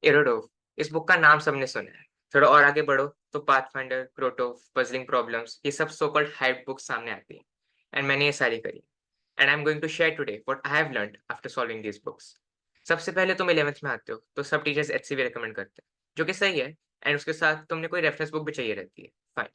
एरोडोव, इस बुक का नाम सबने सुना है। थोड़ा और आगे बढ़ो तो पाथफाइंडर, क्रोटोव, पजलिंग प्रॉब्लम्स, ये सब सो कॉल्ड हाइप बुक्स सामने आती हैं। एंड मैंने ये सारी करी। And I am going to share today what I have learned after solving these books. सबसे पहले तुम 11th में आते हो तो सब टीचर्स एचसीवी रिकमेंड करते हैं, जो कि सही है। एंड उसके साथ तुमने कोई रेफरेंस बुक भी चाहिए रहती है, फाइन।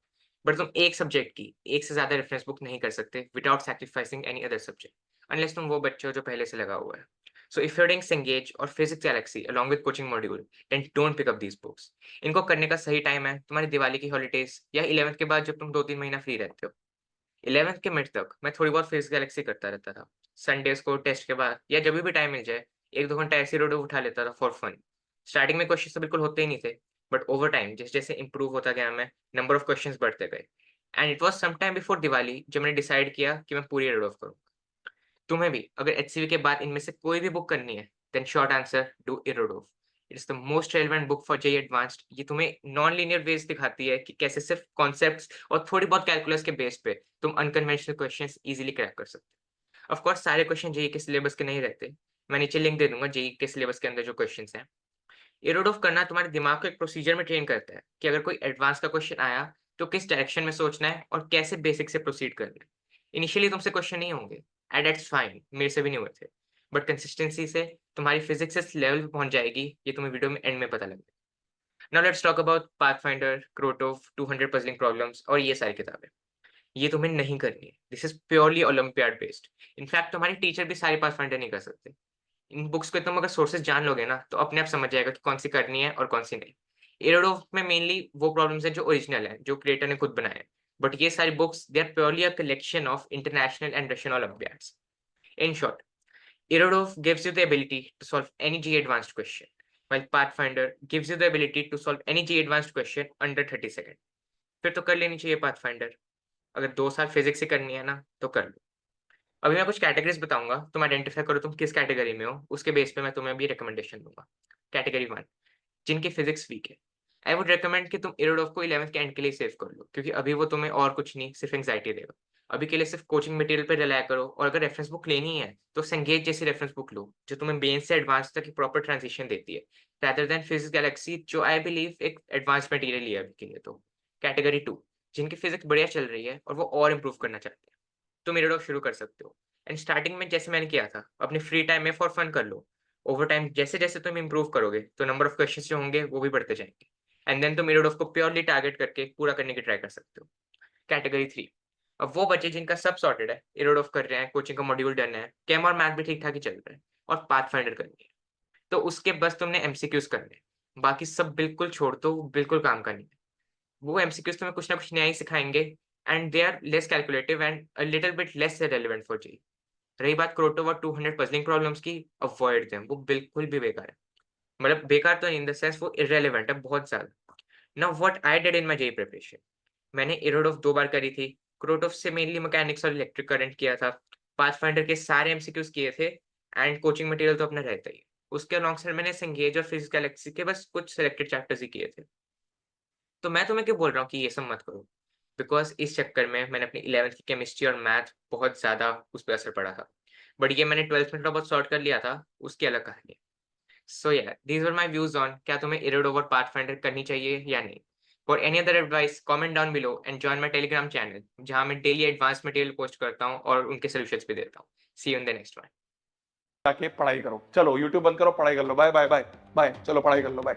बट तुम एक सब्जेक्ट की एक से ज्यादा रेफरेंस बुक नहीं कर सकते without sacrificing any other subject, unless तुम वो बच्चे हो जो पहले से लगा हुआ है। So if you're doing Cengage or Physics Galaxy along with coaching module, then don't pick up these books. इनको करने का सही टाइम है तुम्हारी दिवाली की हॉलीडेज या 11th के बाद, जब तुम 2-3 महीना फ्री रहते हो। 11th के मिड तक मैं थोड़ी बहुत फिजिक्स गैलेक्सी करता रहता था। संडेज को टेस्ट के बाद या जब भी टाइम मिल जाए, 1-2 घंटा ऐसे रोड उठा लेता था फॉर फन। स्टार्टिंग में क्वेश्चन तो बिल्कुल होते ही नहीं थे, बट ओवर टाइम जैसे जैसे इंप्रूव होता गया मैं, नंबर ऑफ क्वेश्चंस बढ़ते गए। And it was some time before Diwali जब मैंने डिसाइड किया कि मैं पूरी रीड ऑफ करूँ। तुम्हें भी अगर एचसीवी के बाद इनमें से कोई भी बुक करनी है, then short answer do Irodov. It is the most relevant book for JEE Advanced. ये तुम्हें नॉन लीनियर वेज दिखाती है कि कैसे सिर्फ कॉन्सेप्ट्स और थोड़ी बहुत कैलकुलस के बेस पे तुम अनकन्वेंशनल क्वेश्चंस इजीली क्रैक कर सकते हो। ऑफ कोर्स सारे क्वेश्चन जेईई के सिलेबस के नहीं रहते। मैं नीचे लिंक दे दूंगा जेईई के सिलेबस के अंदर जो क्वेश्चंस हैं। इरोडोव करना तुम्हारे दिमाग को एक प्रोसीजर में ट्रेन करता है कि अगर कोई एडवांस का क्वेश्चन आया तो किस डायरेक्शन में सोचना है और कैसे बेसिक से प्रोसीड करना है। इनिशियली तुमसे क्वेश्चन नहीं होंगे, एंड दैट्स फाइन, मेरे से भी नहीं हुए थे। बट कंसिस्टेंसी से तुम्हारी फिजिक्स इस लेवल पे पहुंच जाएगी, ये तुम्हें वीडियो में एंड में पता लगेगा। Now let's talk about Pathfinder, Krotov, 200 puzzling problems और ये सारी किताबें। ये तुम्हें नहीं करनी है, this is purely Olympiad based. In fact तुम्हारी टीचर भी सारी पाथफाइंडर नहीं कर सकते। इन बुक्स के तुम अगर सोर्सेस जान लोगे ना, तो अपने आप समझ जाएगा कि कौन सी करनी है और कौन सी नहीं। एरोडोव में मेनली वो प्रॉब्लम्स हैं जो ओरिजिनल है, जो क्रिएटर ने खुद बनाए हैं। बट ये सारी books they are purely a collection of international and Russian Olympiads. In short, Irodov gives you the ability to solve any G advanced question, while Pathfinder gives you the ability to solve any G advanced question under 30 seconds. फिर तो कर लेनी चाहिए pathfinder. अगर 2 साल physics से करनी है ना, तो कर लो। अभी मैं कुछ कैटेगरीज बताऊंगा, तुम आइडेंटिफाई करो तुम किस कैटेगरी में हो, उसके बेस पे मैं तुम्हें भी रिकमेंडेशन दूंगा। कैटेगरी 1, जिनकी फिजिक्स वीक है। आई वुड रिकमेंड कि तुम इरोडोव को 11th के एंड के लिए सेव कर लो, क्योंकि अभी वो तुम्हें और कुछ नहीं, सिर्फ एंग्जाइटी देगा। अभी के लिए सिर्फ कोचिंग मटेरियल पे रिलाय करो, और अगर रेफरेंस बुक लेनी है तो सेंगेज जैसी रेफरेंस बुक लो, जो तुम्हें बेस से एडवांस तक की प्रॉपर ट्रांजिशन देती है, rather देन फिजिक्स गैलेक्सी, जो आई बिलीव एक एडवांस मटेरियल ही है अभी के लिए तो। कैटेगरी 2, जिनकी फिजिक्स बढ़िया चल रही है और वो और इंप्रूव करना चाहते हैं, तुम इरोडोव शुरू कर सकते हो। एंड स्टार्टिंग में जैसे मैंने किया था, अपने फ्री टाइम में फॉर फन कर लो। ओवर टाइम जैसे जैसे तुम इंप्रूव करोगे तो नंबर ऑफ क्वेश्चंस जो होंगे वो भी बढ़ते जाएंगे। एंड देन तुम इरोडोव को प्योरली टारगेट करके पूरा करने की ट्राई कर सकते हो। कैटेगरी 3, अब वो बच्चे जिनका सब सॉर्टेड है, इरोडोव कर रहे हैं, कोचिंग का मॉड्यूल डन है, केम और मैथ भी ठीक ठाक ही चल रहा है, और पाथफाइंडर करनी है, तो उसके बस तुमने एमसीक्यूज करने हैं। बाकी सब बिल्कुल छोड़ दो, बिल्कुल काम का नहीं है। वो एमसीक्यूज तुम्हें कुछ ना कुछ नया ही सिखाएंगे, and they are less calculative and a little bit less relevant for JEE. रही बात क्रोटो और 200 पजलिंग प्रॉब्लम्स की, अवॉइड देम, वो बिल्कुल भी बेकार है। मतलब बेकार तो इन द सेंस वो इररेलेवेंट है बहुत ज़्यादा। Now what I did in my JEE preparation, मैंने इरोडोव 2 बार करी थी। क्रोटोव से मेनली मैकेनिक्स और इलेक्ट्रिक करंट किया था। पाथफाइंडर के सारे एमसीक्यूज किए थे, एंड कोचिंग मटेरियल तो अपना रहता ही है। उसके अलोंगसाइड मैंने सेंगेज और फिजिक्स गैलेक्सी के बस कुछ सिलेक्टेड चैप्टर्स ही किए थे। तो मैं तुम्हें क्यों बोल रहा हूँ कि ये सब मत करो, बिकॉज इस चक्कर में मैंने अपनी 11th की केमिस्ट्री और मैथ बहुत ज़्यादा उस पर असर पड़ा था। बट ये मैंने 12th में थोड़ा बहुत सॉर्ट कर लिया था, उसकी अलग कहानी है। सो या these were my views on क्या तुम्हें इरोड ओवर पाथफाइंडर करनी चाहिए या नहीं। For any other advice comment down below and join my Telegram channel, जहां मैं डेली एडवांस मटेरियल पोस्ट करता हूं और उनके सॉल्यूशंस भी देता हूं। See you in the next one. जाके पढ़ाई करो, चलो यूट्यूब बंद करो, पढ़ाई कर लो, बाय बाय बाय बाय, चलो पढ़ाई कर लो, बाय।